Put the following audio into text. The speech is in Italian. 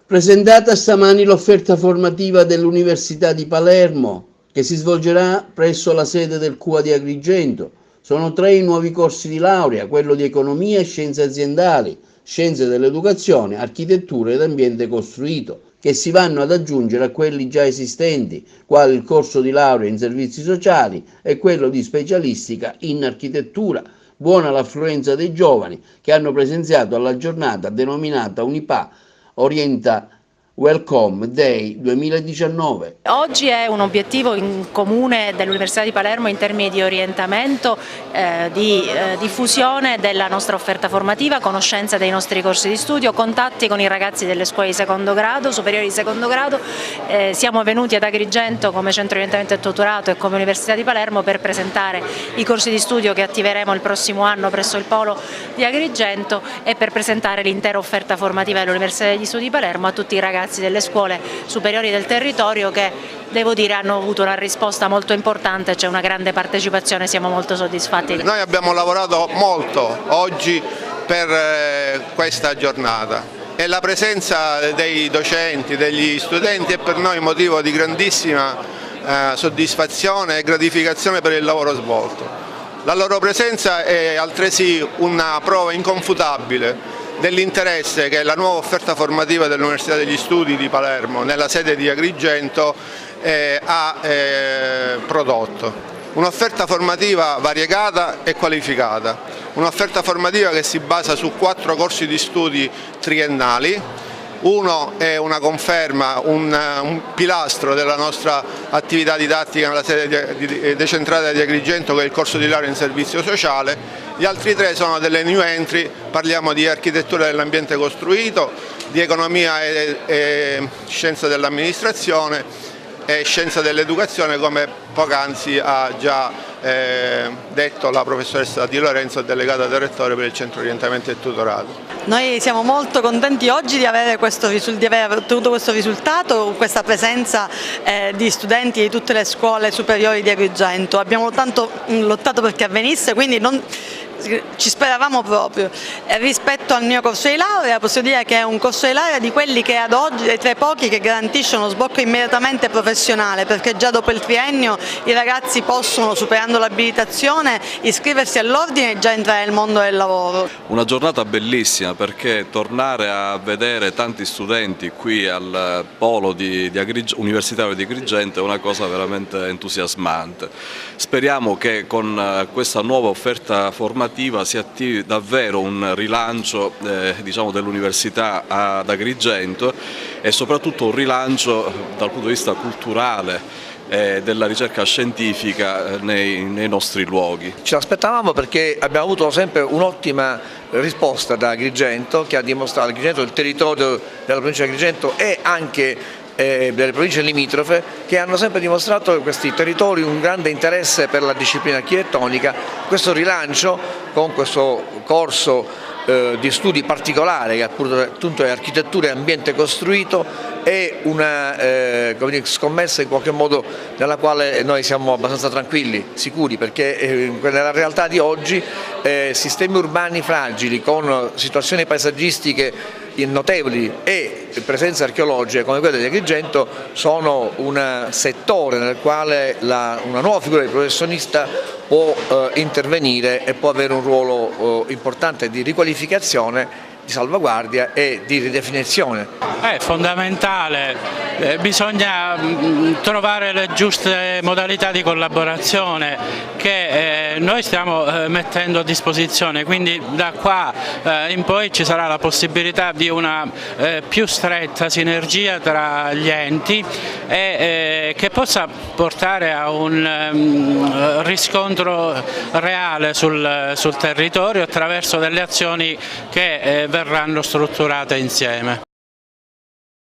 Presentata stamani l'offerta formativa dell'Università di Palermo, che si svolgerà presso la sede del CUA di Agrigento. Sono 3 i nuovi corsi di laurea, quello di Economia e Scienze Aziendali, Scienze dell'Educazione, Architettura ed Ambiente Costruito, che si vanno ad aggiungere a quelli già esistenti, quali il corso di laurea in Servizi Sociali e quello di specialistica in Architettura. Buona l'affluenza dei giovani che hanno presenziato alla giornata denominata Unipà Orienta Welcome Day 2019. Oggi è un obiettivo in comune dell'Università di Palermo in termini di orientamento, di diffusione della nostra offerta formativa, conoscenza dei nostri corsi di studio, contatti con i ragazzi delle scuole di secondo grado, superiori di secondo grado. Siamo venuti ad Agrigento come centro di orientamento e tutorato e come Università di Palermo per presentare i corsi di studio che attiveremo il prossimo anno presso il Polo di Agrigento e per presentare l'intera offerta formativa dell'Università degli Studi di Palermo a tutti i ragazzi delle scuole superiori del territorio che, devo dire, hanno avuto una risposta molto importante, c'è una grande partecipazione, siamo molto soddisfatti. Noi abbiamo lavorato molto oggi per questa giornata e la presenza dei docenti, degli studenti è per noi motivo di grandissima soddisfazione e gratificazione per il lavoro svolto. La loro presenza è altresì una prova inconfutabile dell'interesse che la nuova offerta formativa dell'Università degli Studi di Palermo nella sede di Agrigento ha prodotto. Un'offerta formativa variegata e qualificata, un'offerta formativa che si basa su 4 corsi di studi triennali. Uno è una conferma, un pilastro della nostra attività didattica nella sede decentrata di Agrigento, che è il corso di laurea in servizio sociale. Gli altri 3 sono delle new entry, parliamo di architettura dell'ambiente costruito, di economia e scienza dell'amministrazione e scienza dell'educazione, come poc'anzi ha già detto la professoressa Di Lorenzo, delegata del Rettore per il Centro Orientamento e Tutorato. Noi siamo molto contenti oggi di aver ottenuto questo risultato, questa presenza di studenti di tutte le scuole superiori di Agrigento. Abbiamo tanto lottato perché avvenisse, quindi ci speravamo proprio. Rispetto al mio corso di laurea posso dire che è un corso di laurea di quelli che ad oggi, dei 3 pochi, che garantisce uno sbocco immediatamente professionale, perché già dopo il triennio i ragazzi possono, superando l'abilitazione, iscriversi all'ordine e già entrare nel mondo del lavoro. Una giornata bellissima, perché tornare a vedere tanti studenti qui al polo universitario di Agrigento è una cosa veramente entusiasmante. Speriamo che con questa nuova offerta formativa si attivi davvero un rilancio diciamo, dell'università ad Agrigento e soprattutto un rilancio dal punto di vista culturale della ricerca scientifica nei nostri luoghi. Ce l'aspettavamo perché abbiamo avuto sempre un'ottima risposta da Agrigento, che ha dimostrato Agrigento, il territorio della provincia di Agrigento e anche delle province limitrofe, che hanno sempre dimostrato questi territori un grande interesse per la disciplina architettonica. Questo rilancio con questo corso di studi particolare, che appunto è architettura e ambiente costruito, è una scommessa in qualche modo nella quale noi siamo abbastanza tranquilli, sicuri, perché nella realtà di oggi sistemi urbani fragili con situazioni paesaggistiche notevoli e presenze archeologiche come quella di Agrigento sono un settore nel quale una nuova figura di professionista può intervenire e può avere un ruolo importante di riqualificazione, di salvaguardia e di ridefinizione. È fondamentale, bisogna trovare le giuste modalità di collaborazione che noi stiamo mettendo a disposizione, quindi da qua in poi ci sarà la possibilità di una più stretta sinergia tra gli enti e che possa portare a un riscontro reale sul territorio attraverso delle azioni che verranno strutturate insieme.